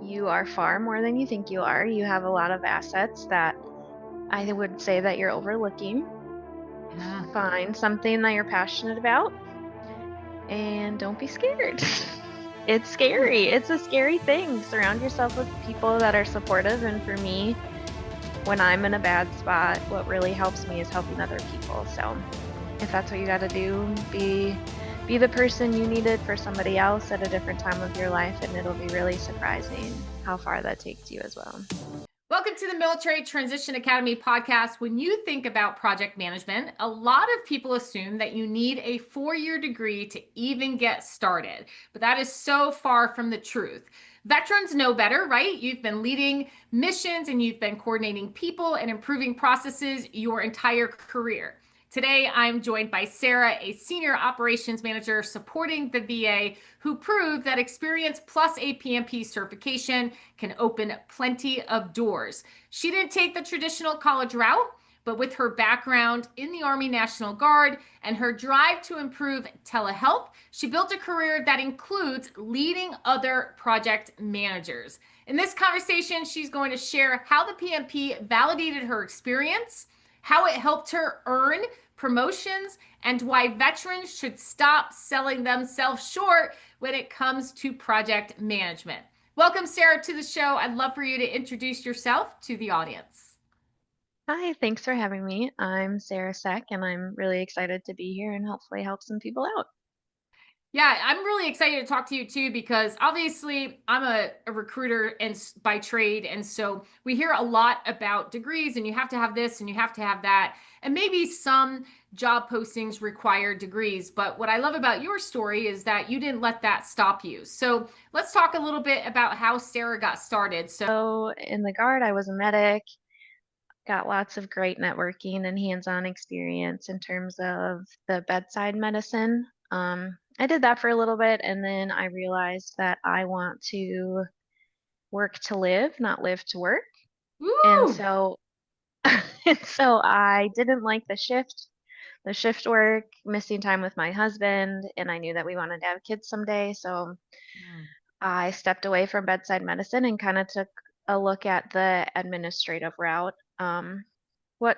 you are far more than you think you are. You have a lot of assets that I would say that you're overlooking. Yeah. Find something that you're passionate about and don't be scared. It's Yeah. scary. It's a scary thing. Surround yourself with people that are supportive. And for me, when I'm in a bad spot, what really helps me is helping other people. So if that's what you got to do, be the person you needed for somebody else at a different time of your life, and it'll be really surprising how far that takes you as well. Welcome to the Military Transition Academy podcast. When you think about project management, a lot of people assume that you need a 4-year degree to even get started, but that is so far from the truth. Veterans know better, right? You've been leading missions and you've been coordinating people and improving processes your entire career. Today, I'm joined by Sara, a senior operations manager supporting the VA, who proved that experience plus a PMP certification can open plenty of doors. She didn't take the traditional college route, but with her background in the Army National Guard and her drive to improve telehealth, she built a career that includes leading other project managers. In this conversation, she's going to share how the PMP validated her experience, how it helped her earn promotions, and why veterans should stop selling themselves short when it comes to project management. Welcome, Sara, to the show. I'd love for you to introduce yourself to the audience. Hi, thanks for having me. I'm Sara Seck, and I'm really excited to be here and hopefully help some people out. Yeah, I'm really excited to talk to you too because obviously I'm a recruiter and by trade, and so we hear a lot about degrees, and you have to have this and you have to have that, and maybe some job postings require degrees. But what I love about your story is that you didn't let that stop you. So let's talk a little bit about how Sara got started. So So, in the Guard, I was a medic, got lots of great networking and hands on experience in terms of the bedside medicine. I did that for a little bit, and then I realized that I want to work to live, not live to work. And woo, so and so I didn't like the shift work, missing time with my husband, and I knew that we wanted to have kids someday. So I stepped away from bedside medicine and kind of took a look at the administrative route. What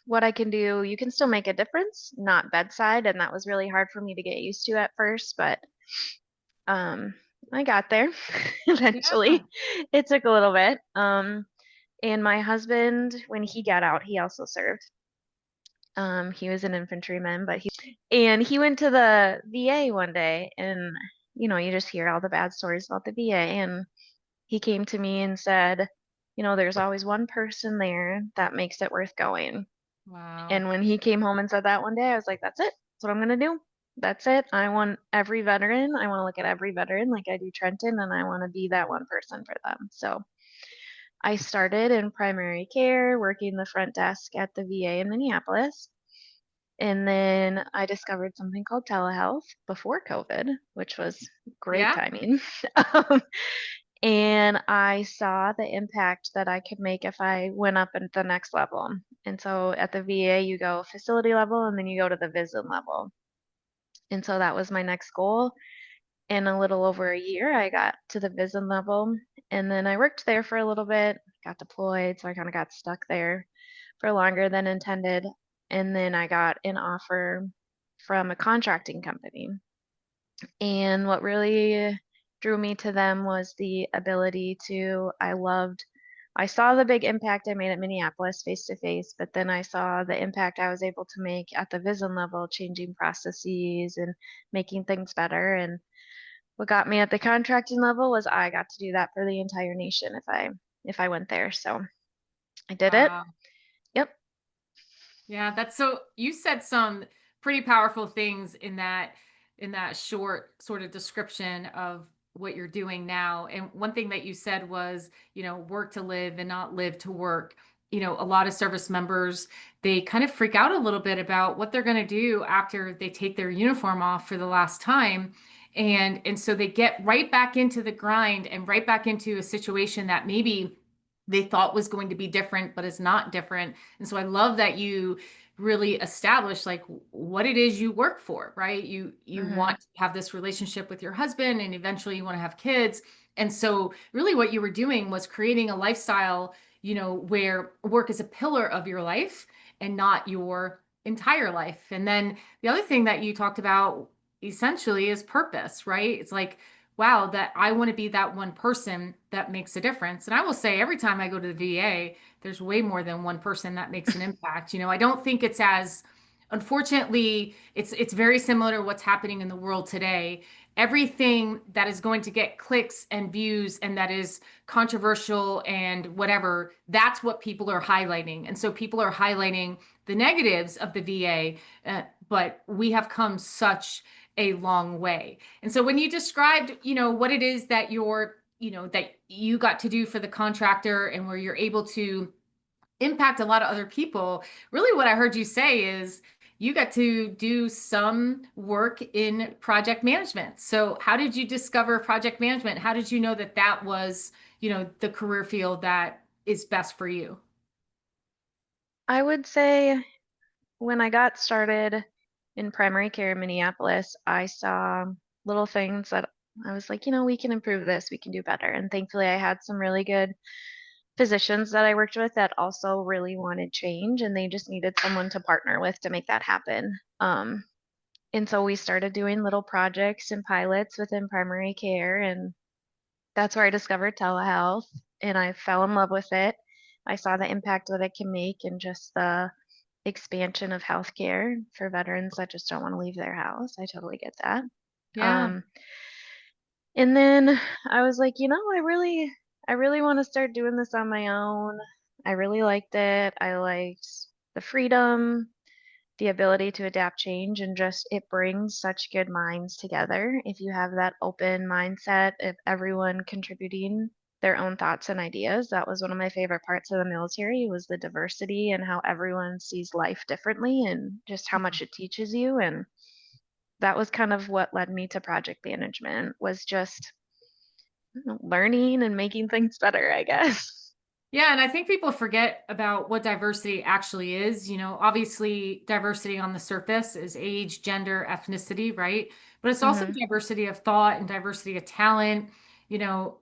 what I can do, you can still make a difference, not bedside, and that was really hard for me to get used to at first, but um I got there yeah. eventually. It took a little bit. And my husband, when he got out, he also served. He was an infantryman, and he went to the VA one day, and you just hear all the bad stories about the VA, and he came to me and said, there's always one person there that makes it worth going. Wow. And when he came home and said that one day, I was like, that's it. That's what I'm gonna do. That's it. I want every veteran. I want to look at every veteran like I do Trenton, and I want to be that one person for them. So I started in primary care, working the front desk at the VA in Minneapolis. And then I discovered something called telehealth before COVID, which was great Yeah. timing. Um, and I saw the impact that I could make if I went up at the next level. And so at the VA, you go facility level and then you go to the VISN level. And so that was my next goal. In a little over a year, I got to the VISN level. And then I worked there for a little bit, got deployed. So I kind of got stuck there for longer than intended. And then I got an offer from a contracting company. And what really drew me to them was the ability to, I saw the big impact I made at Minneapolis face to face, but then I saw the impact I was able to make at the VISN level, changing processes and making things better. And what got me at the contracting level was I got to do that for the entire nation if I went there. So I did it. Wow. Yep. Yeah, that's so you said some pretty powerful things in that short sort of description of what you're doing now. And one thing that you said was, work to live and not live to work. A lot of service members, they kind of freak out a little bit about what they're going to do after they take their uniform off for the last time. And so they get right back into the grind and right back into a situation that maybe they thought was going to be different, but is not different. And so I love that you really establish like what it is you work for, right? You Hmm. want to have this relationship with your husband and eventually you want to have kids. And so really what you were doing was creating a lifestyle, where work is a pillar of your life and not your entire life. And then the other thing that you talked about essentially is purpose, right? It's like, wow, that I want to be that one person that makes a difference. And I will say every time I go to the VA, there's way more than one person that makes an impact. I don't think it's as unfortunately, it's very similar to what's happening in the world today. Everything that is going to get clicks and views and that is controversial and whatever, that's what people are highlighting. And so people are highlighting the negatives of the VA, but we have come such a long way. And so when you described, what it is that that you got to do for the contractor and where you're able to impact a lot of other people, really what I heard you say is you got to do some work in project management. So how did you discover project management? How did you know that that was, the career field that is best for you? I would say when I got started in primary care in Minneapolis, I saw little things that I was like, we can improve this, we can do better. And thankfully, I had some really good physicians that I worked with that also really wanted change, and they just needed someone to partner with to make that happen. And so we started doing little projects and pilots within primary care, and that's where I discovered telehealth, and I fell in love with it. I saw the impact that it can make and just the expansion of healthcare for veterans that just don't want to leave their house. I totally get that. Yeah. Um, and then I was like, I really want to start doing this on my own. I really liked it. I liked the freedom, the ability to adapt change, and just it brings such good minds together. If you have that open mindset of everyone contributing their own thoughts and ideas, that was one of my favorite parts of the military was the diversity and how everyone sees life differently and just how much it teaches you. And that was kind of what led me to project management was just learning and making things better, I guess. Yeah, and I think people forget about what diversity actually is. Obviously, diversity on the surface is age, gender, ethnicity, right? But it's also Hmm. diversity of thought and diversity of talent,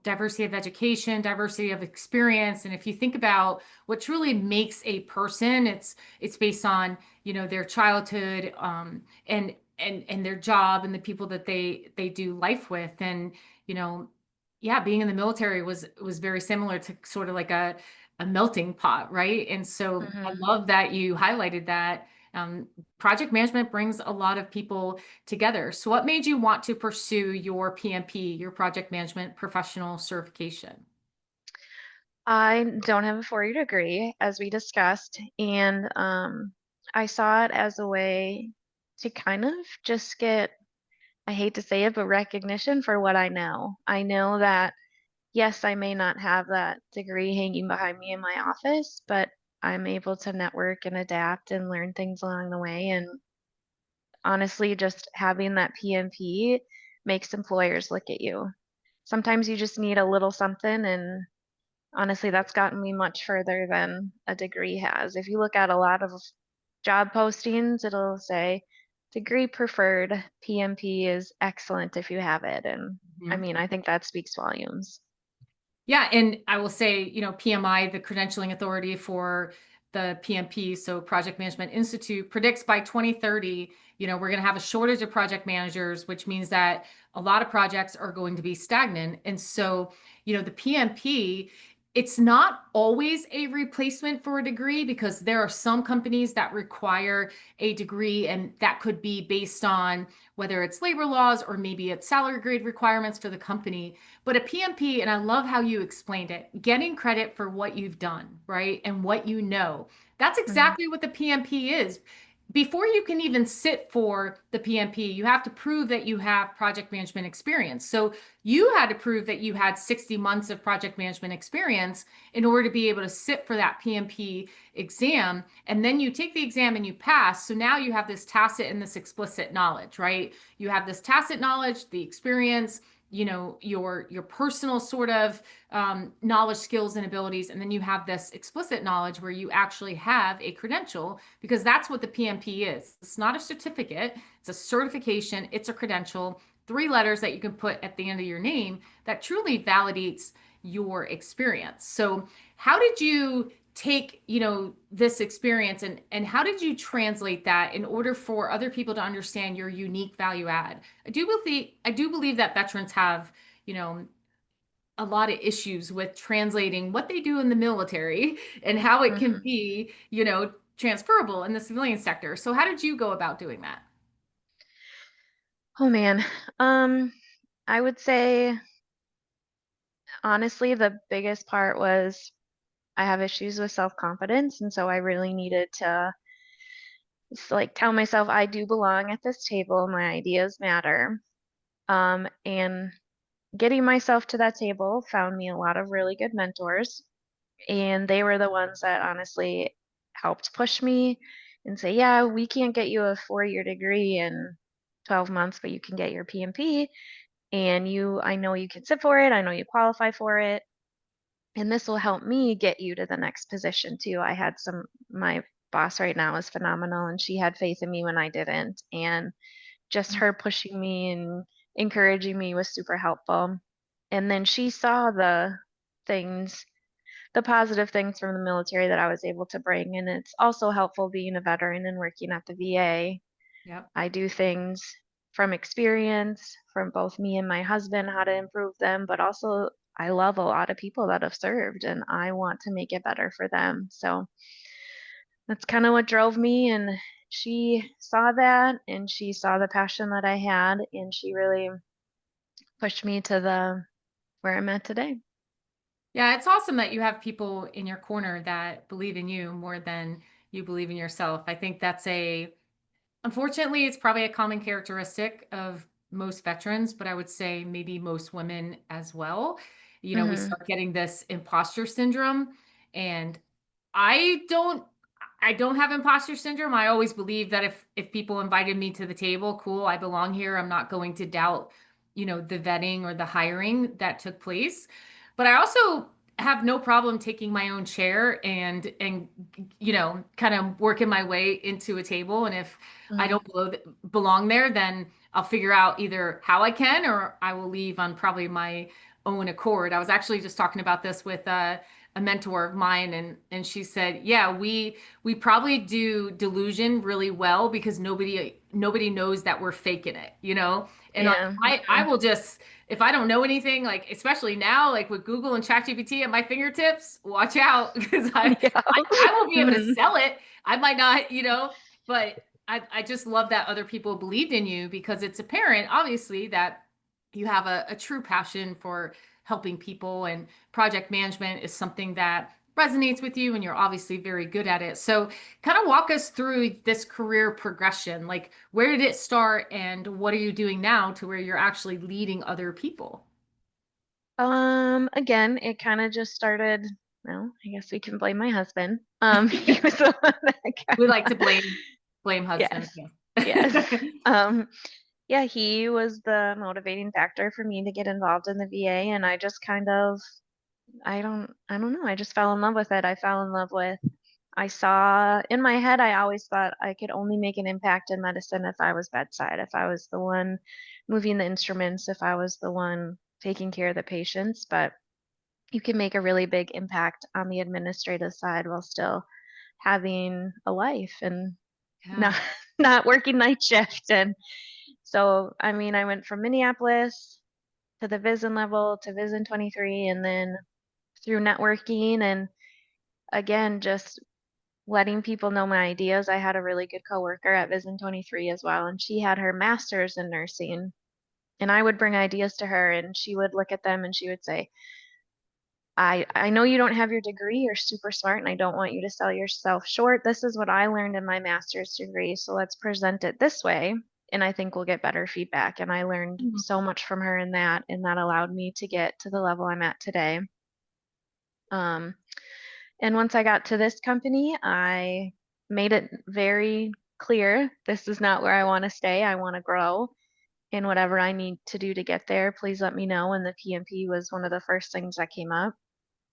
diversity of education, diversity of experience. And if you think about what truly makes a person, it's based on, their childhood, and their job and the people that they do life with. And, you know, yeah, being in the military was very similar to sort of like a melting pot, right? And so I Hmm. love that you highlighted that. Project management brings a lot of people together. So what made you want to pursue your PMP, your project management professional certification? I don't have a 4-year degree, as we discussed, and I saw it as a way to kind of just get, I hate to say it, but recognition for what I know. I know that, yes, I may not have that degree hanging behind me in my office, but I'm able to network and adapt and learn things along the way. And honestly, just having that PMP makes employers look at you. Sometimes you just need a little something, and honestly, that's gotten me much further than a degree has. If you look at a lot of job postings, it'll say degree preferred, PMP is excellent if you have it. And I Mhm. mean, I think that speaks volumes. Yeah, and I will say, PMI, the credentialing authority for the PMP, so Project Management Institute, predicts by 2030, we're going to have a shortage of project managers, which means that a lot of projects are going to be stagnant. And so, the PMP, it's not always a replacement for a degree because there are some companies that require a degree, and that could be based on whether it's labor laws or maybe it's salary grade requirements for the company. But a PMP, and I love how you explained it, getting credit for what you've done, right? And what you know. That's Mhm. exactly what the PMP is. Before you can even sit for the PMP, you have to prove that you have project management experience. So you had to prove that you had 60 months of project management experience in order to be able to sit for that PMP exam. And then you take the exam and you pass. So now you have this tacit and this explicit knowledge, right? You have this tacit knowledge, the experience, your personal sort of knowledge, skills, and abilities, and then you have this explicit knowledge where you actually have a credential, because that's what the PMP is. It's not a certificate, it's a certification, it's a credential, 3 letters that you can put at the end of your name that truly validates your experience. So how did you take this experience, and how did you translate that in order for other people to understand your unique value add? I do believe that veterans have you know a lot of issues with translating what they do in the military and how it can Mhm. be transferable in the civilian sector. So how did you go about doing that? Oh man. Um, I would say honestly, the biggest part was I have issues with self-confidence, and so I really needed to like tell myself I do belong at this table, my ideas matter. And getting myself to that table found me a lot of really good mentors, and they were the ones that honestly helped push me and say, "Yeah, we can't get you a 4-year degree in 12 months, but you can get your PMP, and I know you can sit for it. I know you qualify for it, and this will help me get you to the next position too." I had my boss right now is phenomenal, and she had faith in me when I didn't, and just her pushing me and encouraging me was super helpful. And then she saw things, the positive things from the military that I was able to bring. And it's also helpful being a veteran and working at the VA. Yep. I do things from experience from both me and my husband, how to improve them, but also I love a lot of people that have served and I want to make it better for them. So that's kind of what drove me. And she saw that and she saw the passion that I had and she really pushed me to the where I'm at today. Yeah, it's awesome that you have people in your corner that believe in you more than you believe in yourself. I think that's a Unfortunately, it's probably a common characteristic of most veterans, but I would say maybe most women as well. We Hmm. start getting this imposter syndrome, and I don't I don't have imposter syndrome. I always believe that if people invited me to the table, cool, I belong here. I'm not going to doubt, the vetting or the hiring that took place. But I also have no problem taking my own chair and kind of working my way into a table. And if I Hmm. don't belong there, then I'll figure out either how I can, or I will leave on probably my own accord. I was actually just talking about this with a mentor of mine, and she said, "Yeah, we probably do delusion really well because nobody knows that we're faking it. And like Yeah. I will just, if I don't know anything, like especially now, like with Google and ChatGPT at my fingertips, watch out because Yeah. I won't be able to Mhm. sell it. I might not, but I just love that other people believed in you, because it's apparent, obviously, that you have a true passion for helping people, and project management is something that resonates with you, and you're obviously very good at it. So, kind of walk us through this career progression. Like, where did it start, and what are you doing now to where you're actually leading other people? Again, it kind of just started, well, I guess we can blame my husband. He was the one that We kind like to of, blame husbands. yes, yes. Yeah. Um, yeah, he was the motivating factor for me to get involved in the VA, and I just kind of, I don't know, I just fell in love with it. I fell in love with I saw in my head, I always thought I could only make an impact in medicine if I was bedside, if I was the one moving the instruments, if I was the one taking care of the patients. But you can make a really big impact on the administrative side while still having a life and not Yeah. not working night shift. And so, I mean, I went from Minneapolis to the Vision level to Vision 23, and then through networking and again, just letting people know my ideas. I had a really good coworker at Vision 23 as well, and she had her master's in nursing. And I would bring ideas to her, and she would look at them and she would say, I know you don't have your degree, you're super smart, and I don't want you to sell yourself short. This is what I learned in my master's degree, so let's present it this way, and I think we'll get better feedback. And I learned so much from her in that, and that allowed me to get to the level I'm at today. Um, And once I got to this company, I made it very clear this is not where I want to stay. I want to grow. and whatever I need to do to get there, please let me know. And the PMP was one of the first things that came up.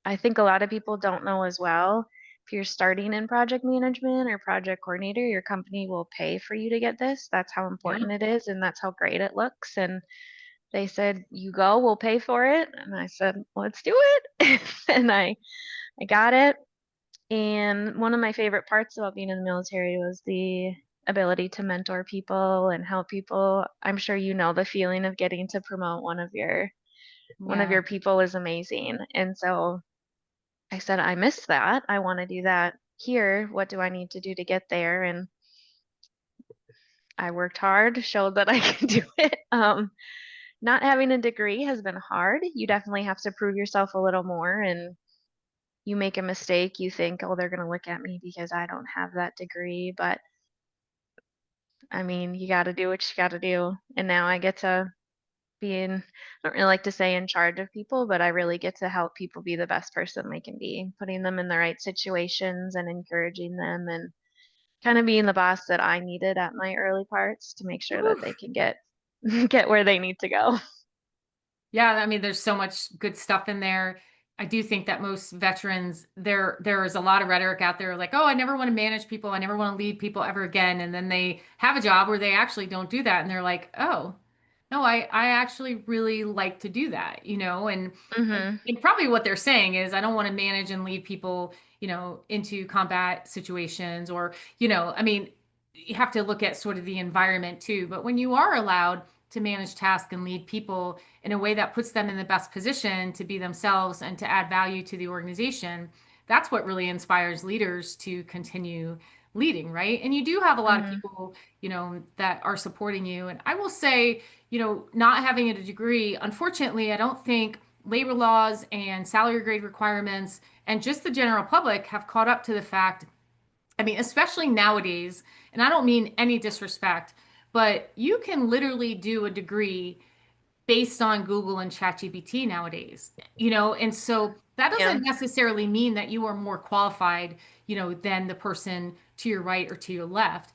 I think a lot of people don't know as well. If you're starting in project management or project coordinator, your company will pay for you to get this. That's how Yeah. important it is, and that's how great it looks. And they said, "You go, we'll pay for it." And I said, "Let's do it." And I got it. And one of my favorite parts about being in the military was the ability to mentor people and help people. I'm sure you know the feeling of getting to promote one of Yeah. your people is amazing. And so I said, I missed that. I want to do that here. What do I need to do to get there? And I worked hard, showed that I can do it. Not having a degree has been hard. You definitely have to prove yourself a little more. And you make a mistake, you think, oh, they're going to look at me because I don't have that degree. But I mean, you got to do what you got to do. And now I get to be in, I don't really like to say in charge of people, but I really get to help people be the best person they can be, putting them in the right situations and encouraging them and kind of being the boss that I needed at my early parts to make sure that Woo. they can get get where they need to go. Yeah, I mean, there's so much good stuff in there. I do think that most veterans, there is a lot of rhetoric out there like, oh, I never want to manage people, I never want to lead people ever again. And then they have a job where they actually don't do that. And they're like, oh, no, I actually really like to do that, Hmm. and probably what they're saying is I don't want to manage and lead people, into combat situations or, I mean, you have to look at sort of the environment too. But when you are allowed to manage tasks and lead people in a way that puts them in the best position to be themselves and to add value to the organization, that's what really inspires leaders to continue leading, right? And you do have a lot of Hmm. people, that are supporting you. And I will say, not having a degree, unfortunately, I don't think labor laws and salary grade requirements and just the general public have caught up to the fact. I mean, especially nowadays, and I don't mean any disrespect, but you can literally do a degree based on Google and ChatGPT nowadays, and so that Yeah. doesn't necessarily mean that you are more qualified, than the person to your right or to your left.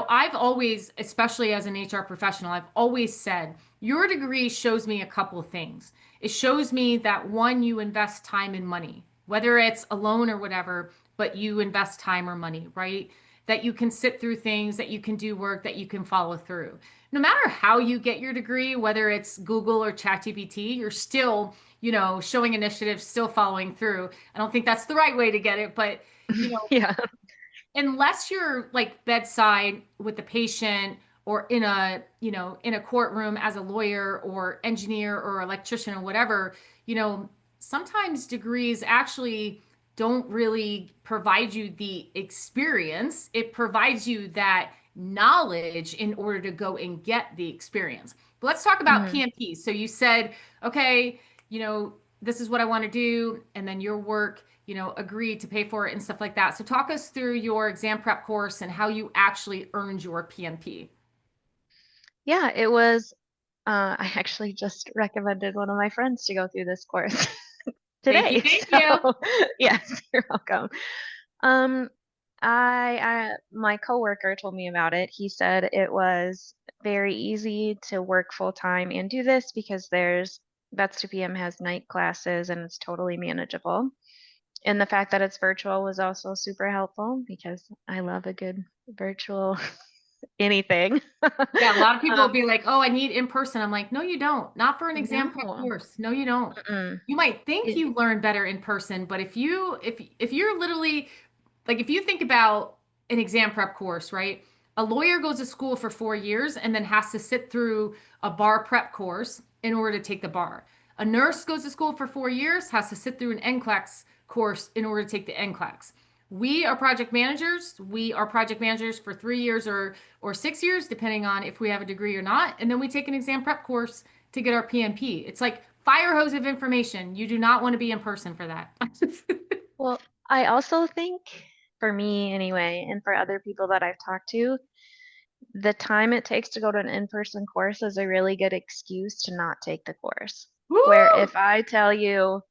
I've always, especially as an HR professional, I've always said your degree shows me a couple of things. It shows me that one, you invest time and money, whether it's a loan or whatever, but you invest time or money, right? That you can sit through things, that you can do work, that you can follow through. No matter how you get your degree, whether it's Google or ChatGPT, you're still, showing initiative, still following through. I don't think that's the right way to get it, but you know, Yeah. unless you're like bedside with the patient or in a courtroom as a lawyer or engineer or electrician or whatever, sometimes degrees actually don't really provide you the experience. It provides you that knowledge in order to go and get the experience. But let's talk about Hmm. PMP. So you said, okay, this is what I want to do, and then your work, agreed to pay for it and stuff like that. So talk us through your exam prep course and how you actually earned your PMP. Yeah, it was I actually just recommended one of my friends to go through this course Thank you, today. thank So, you. yes, you're welcome. Um, my coworker told me about it. He said it was very easy to work full time and do this because there's Vets to PM has night classes and it's totally manageable. And the fact that it's virtual was also super helpful because I love a good virtual anything. Yeah, a lot of people will Um, be like, "Oh, I need in person." I'm like, "No, you don't. Not for an exam prep no. course. No, you don't. Mm-mm. You might think It, you learn better in person, but if you're literally like if you think about an exam prep course, right? A lawyer goes to school for 4 years and then has to sit through a bar prep course in order to take the bar. A nurse goes to school for 4 years, has to sit through an NCLEX course in order to take the NCLEX. We are project managers. We are project managers for 3 years or 6 years, depending on if we have a degree or not. And then we take an exam prep course to get our PMP. It's like fire hose of information. You do not want to be in person for that. well, I also think for me anyway, and for other people that I've talked to, the time it takes to go to an in-person course is a really good excuse to not take the course. Where Woo! if I tell you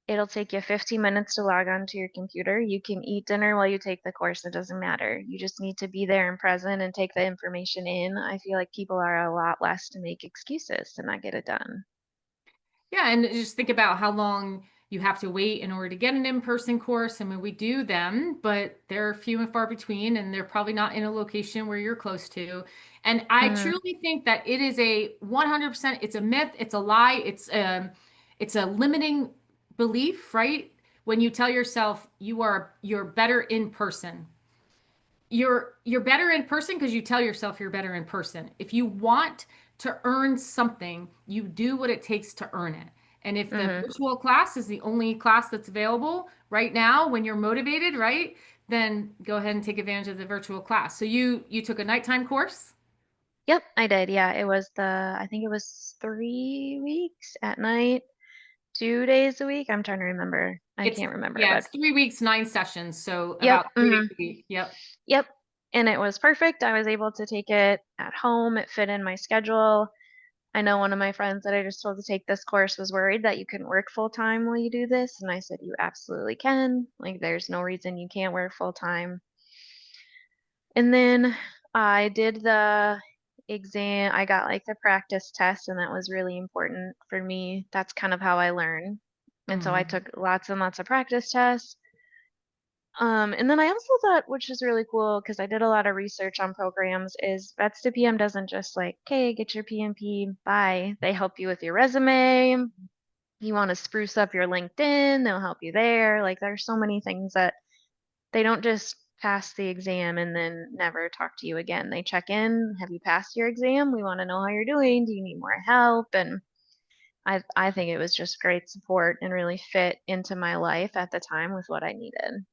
It'll take you 15 minutes to log on to your computer. You can eat dinner while you take the course. It doesn't matter. You just need to be there and present and take the information in. I feel like people are a lot less to make excuses to not get it done. Yeah, and just think about how long you have to wait in order to get an in-person course. I mean, we do them, but they're few and far between, and they're probably not in a location where you're close to. And I Hmm. truly think that it is a 100%, it's a myth, it's a lie, it's a limiting belief, right? When you tell yourself you're better in person. You're better in person because you tell yourself you're better in person. If you want to earn something, you do what it takes to earn it. And if the Hmm. virtual class is the only class that's available right now when you're motivated, right? Then go ahead and take advantage of the virtual class. So you took a nighttime course? Yep, I did. Yeah, I think it was 3 weeks at night, 2 days a week. I'm trying to remember. I It's can't remember, yeah, but it's 3 weeks, 9 sessions, so yep. about 3 days Hmm. a week. Yep. Yep. And it was perfect. I was able to take it at home. It fit in my schedule. I know one of my friends that I just told to take this course was worried that you couldn't work full time while you do this. And I said, you absolutely can. Like, there's no reason you can't work full time. And then I did the exam. I got like the practice test, and that was really important for me. That's kind of how I learn. And so I Mhm. took lots and lots of practice tests. And then I also thought, which is really cool, because I did a lot of research on programs, is Vets to PM doesn't just like, okay, get your PMP, bye. They help you with your resume. You want to spruce up your LinkedIn, they'll help you there. Like, there's so many things that they don't just pass the exam and then never talk to you again. They check in, have you passed your exam? We want to know how you're doing. Do you need more help? And I think it was just great support and really fit into my life at the time with what I needed.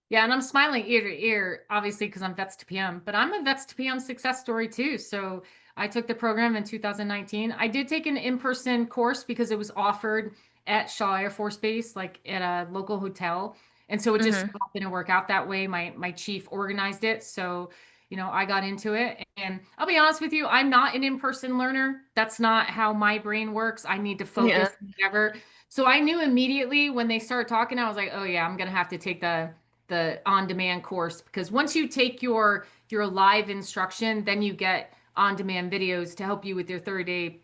Yeah, and I'm smiling ear to ear, obviously, because I'm Vets to PM, but I'm a Vets to PM success story too. So I took the program in 2019. I did take an in-person course because it was offered at Shaw Air Force Base, like at a local hotel. And so it just Hmm. happened to work out that way. My chief organized it. So, I got into it. And I'll be honest with you, I'm not an in-person learner. That's not how my brain works. I need to Yeah. focus, whatever. So I knew immediately when they started talking, I was like, oh yeah, I'm gonna have to take the on-demand course because once you take your live instruction, then you get on-demand videos to help you with your 30-day,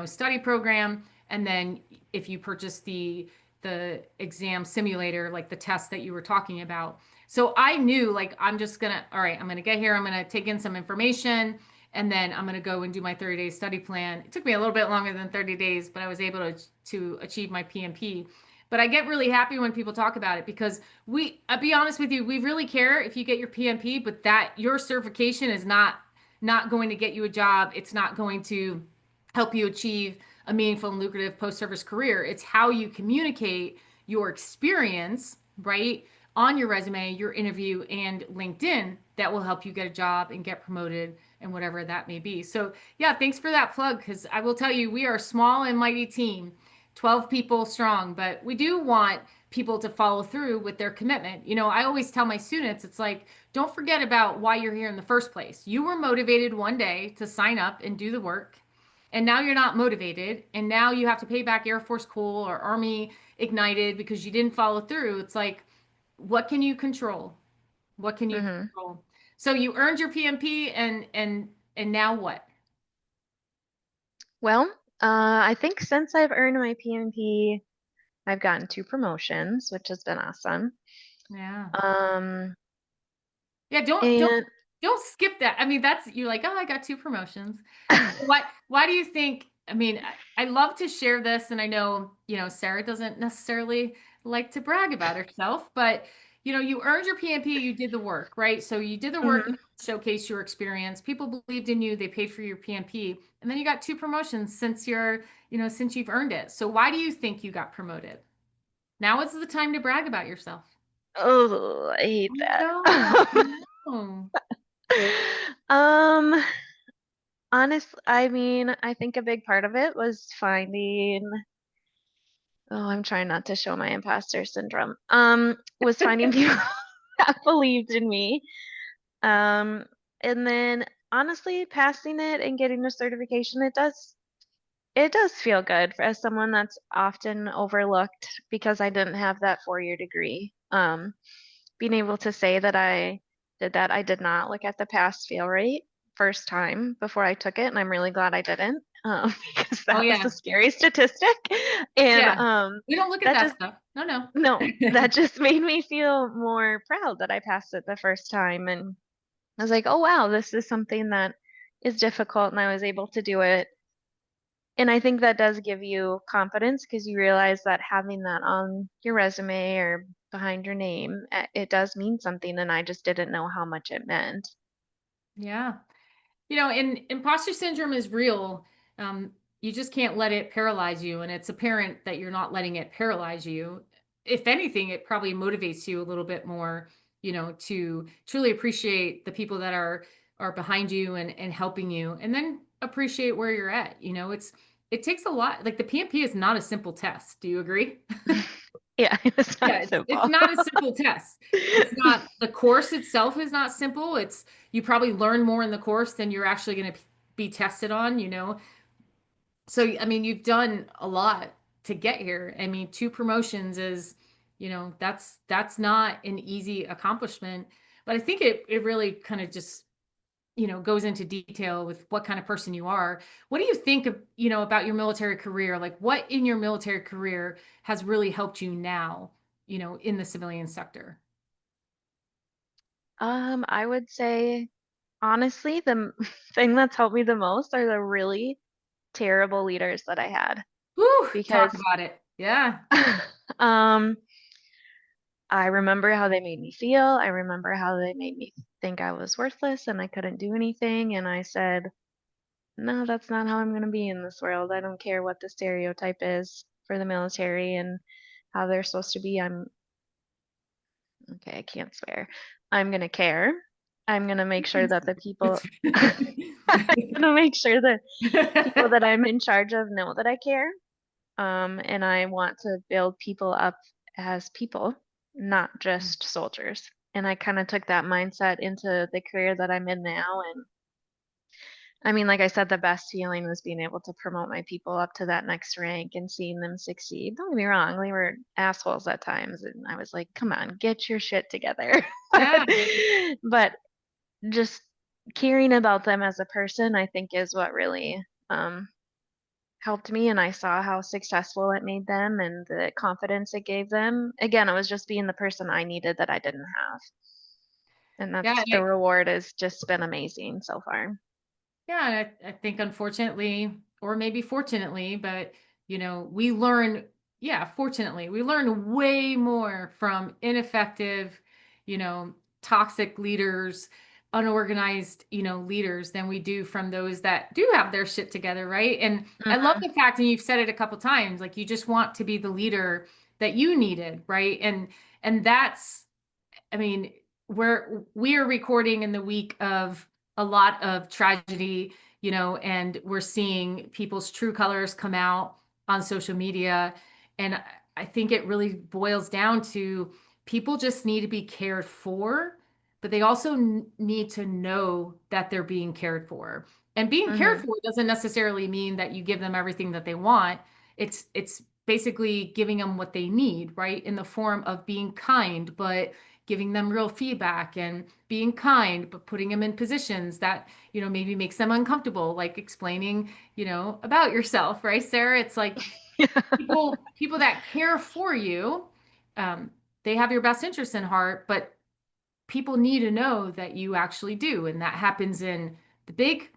study program. And then if you purchase the exam simulator, like the test that you were talking about. So I knew like all right, I'm gonna get here, I'm gonna take in some information, and then I'm gonna go and do my 30-day study plan. It took me a little bit longer than 30 days, but I was able to achieve my PMP. But I get really happy when people talk about it because I'll be honest with you, we really care if you get your PMP, but that your certification is not going to get you a job. It's not going to help you achieve a meaningful and lucrative post-service career. It's how you communicate your experience, right, on your resume, your interview, and LinkedIn that will help you get a job and get promoted and whatever that may be. So, yeah, thanks for that plug because I will tell you, we are a small and mighty team, 12 people strong, but we do want people to follow through with their commitment. I always tell my students, it's like, don't forget about why you're here in the first place. You were motivated one day to sign up and do the work, and now you're not motivated, and now you have to pay back Air Force Cool or Army Ignited because you didn't follow through. It's like, what can you control? What can you Hmm. control? So you earned your PMP, and now what? Well, I think since I've earned my PMP, I've gotten 2 promotions, which has been awesome. Yeah. Um, Yeah, and don't skip that. I mean, that's you're like, "Oh, I got 2 promotions." Why do you think I mean, I love to share this, and I know, Sarah doesn't necessarily like to brag about herself, but, you earned your PMP, you did the work, right? So you did the work and Mhm. showcase your experience. People believed in you, they paid for your PMP, and then you got 2 promotions since you've earned it. So why do you think you got promoted? Now is the time to brag about yourself. Oh, I hate I that. know, I know. Um, I mean, I think a big part of it was finding, oh, I'm trying not to show my imposter syndrome. Was finding people that believed in me. Um, and then honestly, passing it and getting the certification, it does. it does feel good as someone that's often overlooked because I didn't have that 4-year degree. Being able to say that I did that, I did not look at the pass fail rate first time before I took it, and I'm really glad I didn't, because Oh that was a yeah. scary statistic. And Yeah. We don't look at that that just stuff. No, no. no, that just made me feel more proud that I passed it the first time. And I was like, oh wow, this is something that is difficult, and I was able to do it. And I think that does give you confidence because you realize that having that on your resume or behind your name, it does mean something, and I just didn't know how much it meant. Yeah. And imposter syndrome is real. You just can't let it paralyze you. And it's apparent that you're not letting it paralyze you. If anything, it probably motivates you a little bit more, to truly appreciate the people that are behind you and helping you, and then appreciate where you're at. It takes a lot. Like the PMP is not a simple test. Do you agree? Yeah, it was Yeah, not it's simple. not a simple test. It's not the course itself is not simple. It's you probably learn more in the course than you're actually going to be tested on. So I mean, you've done a lot to get here. I mean, two promotions is, that's not an easy accomplishment. But I think it really kind of just, goes into detail with what kind of person you are. What do you think of, about your military career? Like what in your military career has really helped you now, in the civilian sector? I would say honestly, the thing that's helped me the most are the really terrible leaders that I had Whew, talk because about it. Yeah. um I remember how they made me feel. I remember how they made me think I was worthless and I couldn't do anything, and I said, "No, that's not how I'm going to be in this world. I don't care what the stereotype is for the military and how they're supposed to be. I'm okay, I can't swear. I'm going to care. I'm going to make sure that the people It's I'm going to make sure that people that I'm in charge of know that I care. And I want to build people up as people, not just soldiers. And I kind of took that mindset into the career that I'm in now. And I mean, like I said, the best feeling was being able to promote my people up to that next rank and seeing them succeed. Don't get me wrong, they were assholes at times. And I was like, come on, get your shit together. Yeah. But just caring about them as a person, I think, is what really helped me. And I saw how successful it made them and the confidence it gave them. Again, it was just being the person I needed that I didn't have. And Yeah. that's the reward has just been amazing so far. Yeah, I think unfortunately, or maybe fortunately, but we learn, yeah, fortunately, we learn way more from ineffective, you know, toxic leaders, unorganized, leaders than we do from those that do have their shit together, right? And I love Hmm. the fact, and you've said it a couple times, like you just want to be the leader that you needed, right? And that's I mean, we are recording in the week of a lot of tragedy, and we're seeing people's true colors come out on social media. And I think it really boils down to people just need to be cared for, but they also need to know that they're being cared for. And being cared Hmm. for doesn't necessarily mean that you give them everything that they want. It's basically giving them what they need, right? In the form of being kind, but giving them real feedback and being kind, but putting them in positions that, maybe makes them uncomfortable, like explaining, about yourself, right, Sarah? It's like people that care for you, um, they have your best interest in heart, but people need to know that you actually do. And that happens in the big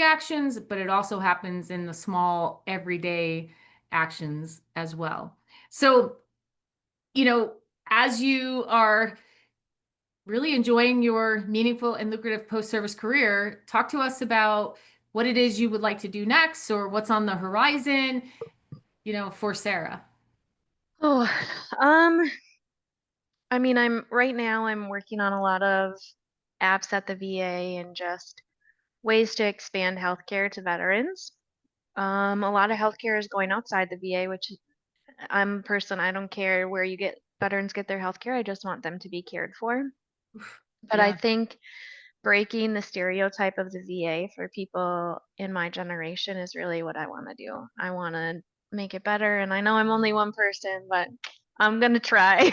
actions, but it also happens in the small, everyday actions as well. So, you know, as you are really enjoying your meaningful and lucrative post-service career, talk to us about what it is you would like to do next or what's on the horizon, for Sarah. Oh, um, I mean, I'm working on a lot of apps at the VA and just ways to expand healthcare to veterans. A lot of healthcare is going outside the VA, which I'm a person, I don't care where veterans get their healthcare. I just want them to be cared for. But I Yeah. think breaking the stereotype of the VA for people in my generation is really what I want to do. I want to make it better, and I know I'm only one person, but I'm gonna try.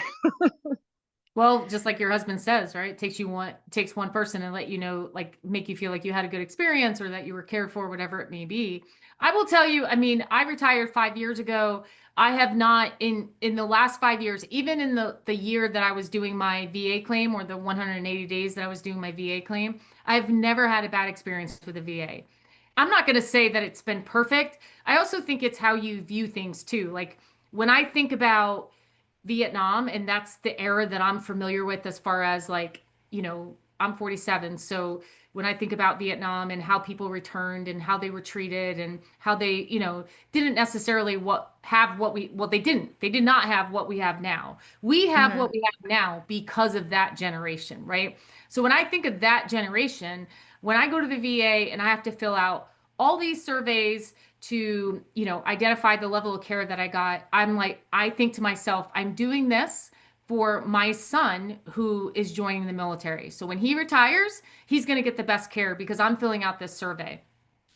Well, just like your husband says, right? It takes one person and let you know, like make you feel like you had a good experience or that you were cared for, whatever it may be. I will tell you, I mean, I retired 5 years ago. I have not in the last 5 years, even in the year that I was doing my VA claim or the 180 days that I was doing my VA claim, I've never had a bad experience with a VA. I'm not going to say that it's been perfect. I also think it's how you view things too. Like when I think about Vietnam, and that's the era that I'm familiar with as far as like, I'm 47. So when I think about Vietnam and how people returned and how they were treated and how they, didn't necessarily they didn't. They did not have what we have now. We have Hmm. what we have now because of that generation, right? So when I think of that generation, when I go to the VA and I have to fill out all these surveys to, identify the level of care that I got, I think to myself, I'm doing this for my son who is joining the military. So when he retires, he's going to get the best care because I'm filling out this survey.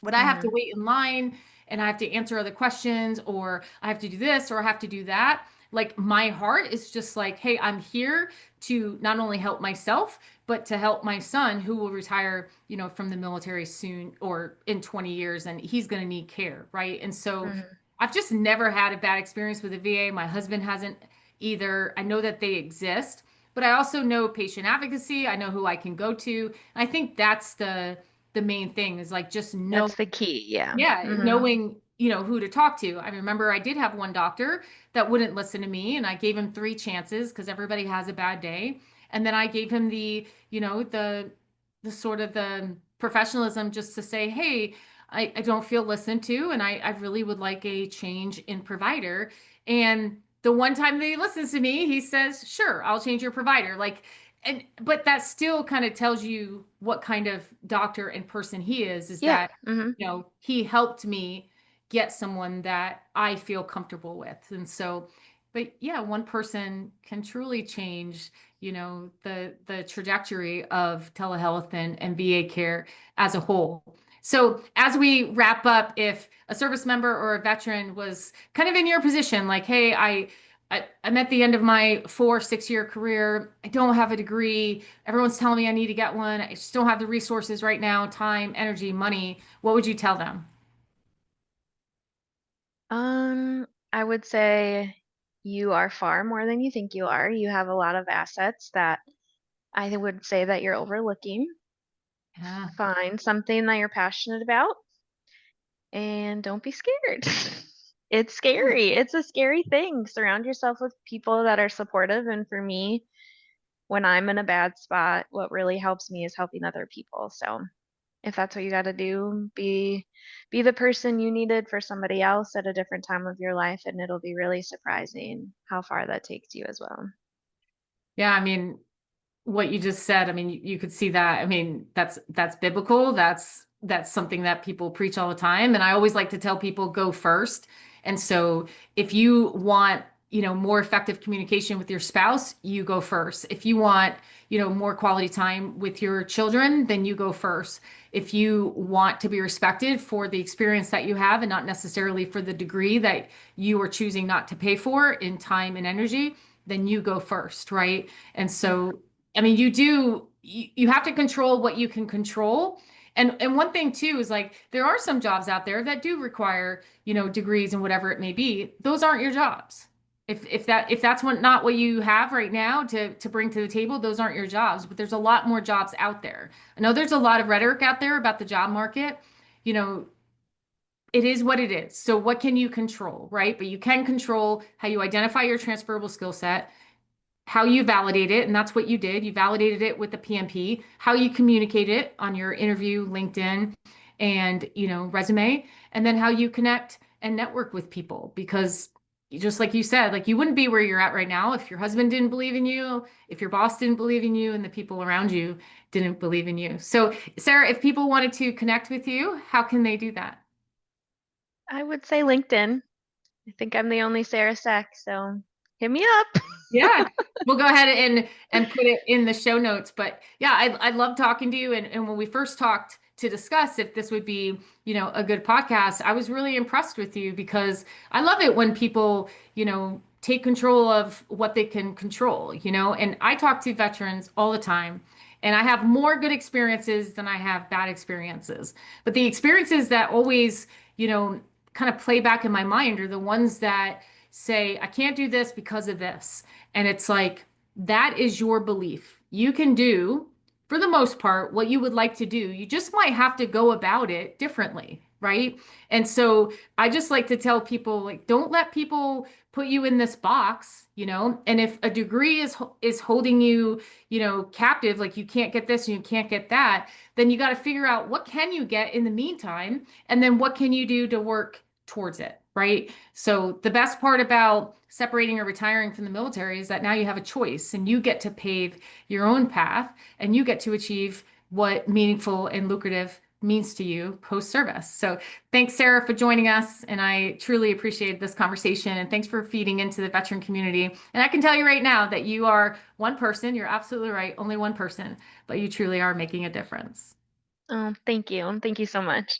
When I have to Hmm. wait in line and I have to answer other questions or I have to do this or I have to do that, like my heart is just like, hey, I'm here to not only help myself, but to help my son who will retire, from the military soon or in 20 years and he's going to need care, right? And so Hmm. I've just never had a bad experience with the VA. My husband hasn't either. I know that they exist, but I also know patient advocacy. I know who I can go to. And I think that's the main thing is like just know That's the key. Yeah. yeah, Hmm. knowing, who to talk to. I remember I did have one doctor that wouldn't listen to me and I gave him three chances because everybody has a bad day. And then I gave him the sort of the professionalism just to say, hey, I don't feel listened to and I really would like a change in provider. And the one time that he listens to me, he says, sure, I'll change your provider. Like, and but that still kind of tells you what kind of doctor and person he is Yeah. that Hmm. he helped me get someone that I feel comfortable with. And so, but yeah, one person can truly change, the trajectory of telehealth and VA care as a whole. So as we wrap up, if a service member or a veteran was kind of in your position, like, hey, I'm at the end of my 6 year career. I don't have a degree. Everyone's telling me I need to get one. I just don't have the resources right now, time, energy, money. What would you tell them? I would say you are far more than you think you are. You have a lot of assets that I would say that you're overlooking. Yeah. Find something that you're passionate about and don't be scared. It's scary. It's a scary thing. Surround yourself with people that are supportive. And for me, when I'm in a bad spot, what really helps me is helping other people. So if that's what you got to do, be the person you needed for somebody else at a different time of your life, and it'll be really surprising how far that takes you as well. Yeah, I mean, what you just said, I mean, you could see that. I mean, that's biblical. That's something that people preach all the time. And I always like to tell people go first. And so if you want, more effective communication with your spouse, you go first. If you want, more quality time with your children, then you go first. If you want to be respected for the experience that you have and not necessarily for the degree that you are choosing not to pay for in time and energy, then you go first, right? And Mhm. so I mean, you have to control what you can control. And one thing too is like there are some jobs out there that do require, degrees and whatever it may be. Those aren't your jobs. If that's not what you have right now to bring to the table, those aren't your jobs. But there's a lot more jobs out there. I know there's a lot of rhetoric out there about the job market. You know, it is what it is. So what can you control, right? But you can control how you identify your transferable skill set, how you validate it, and that's what you did. You validated it with the PMP, how you communicate it on your interview, LinkedIn, and resume, and then how you connect and network with people. Because just like you said, like you wouldn't be where you're at right now if your husband didn't believe in you, if your boss didn't believe in you, and the people around you didn't believe in you. So, Sarah, if people wanted to connect with you, how can they do that? I would say LinkedIn. I think I'm the only Sara Seck, so hit me up. Yeah, we'll go ahead and put it in the show notes. But yeah, I love talking to you. And when we first talked to discuss if this would be, a good podcast, I was really impressed with you because I love it when people, take control of what they can control, and I talk to veterans all the time. And I have more good experiences than I have bad experiences. But the experiences that always, kind of play back in my mind are the ones that say, I can't do this because of this. And it's like, that is your belief. You can do, for the most part, what you would like to do. You just might have to go about it differently, right? And so I just like to tell people, like, don't let people put you in this box, and if a degree is holding you, captive, like you can't get this and you can't get that, then you got to figure out what can you get in the meantime, and then what can you do to work towards it, right? So the best part about separating or retiring from the military is that now you have a choice and you get to pave your own path and you get to achieve what meaningful and lucrative means to you post-service. So thanks, Sara, for joining us. And I truly appreciate this conversation. And thanks for feeding into the veteran community. And I can tell you right now that you are one person. You're absolutely right. Only one person, but you truly are making a difference. Oh, thank you. Thank you so much.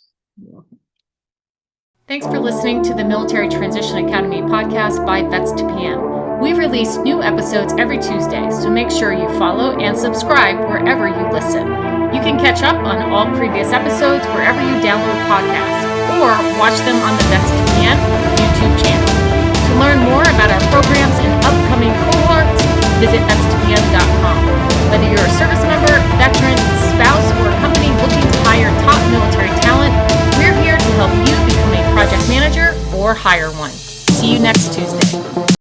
Thanks for listening to the Military Transition Academy podcast by Vets to PM. We release new episodes every Tuesday, so make sure you follow and subscribe wherever you listen. You can catch up on all previous episodes wherever you download podcasts, or watch them on the Vets to PM YouTube channel. To learn more about our programs and upcoming cohorts, visit vetstopm.com. Whether you're a service member, veteran, spouse, or a company looking to hire top military talent, we're here to help you become a project manager or hire one. See you next Tuesday.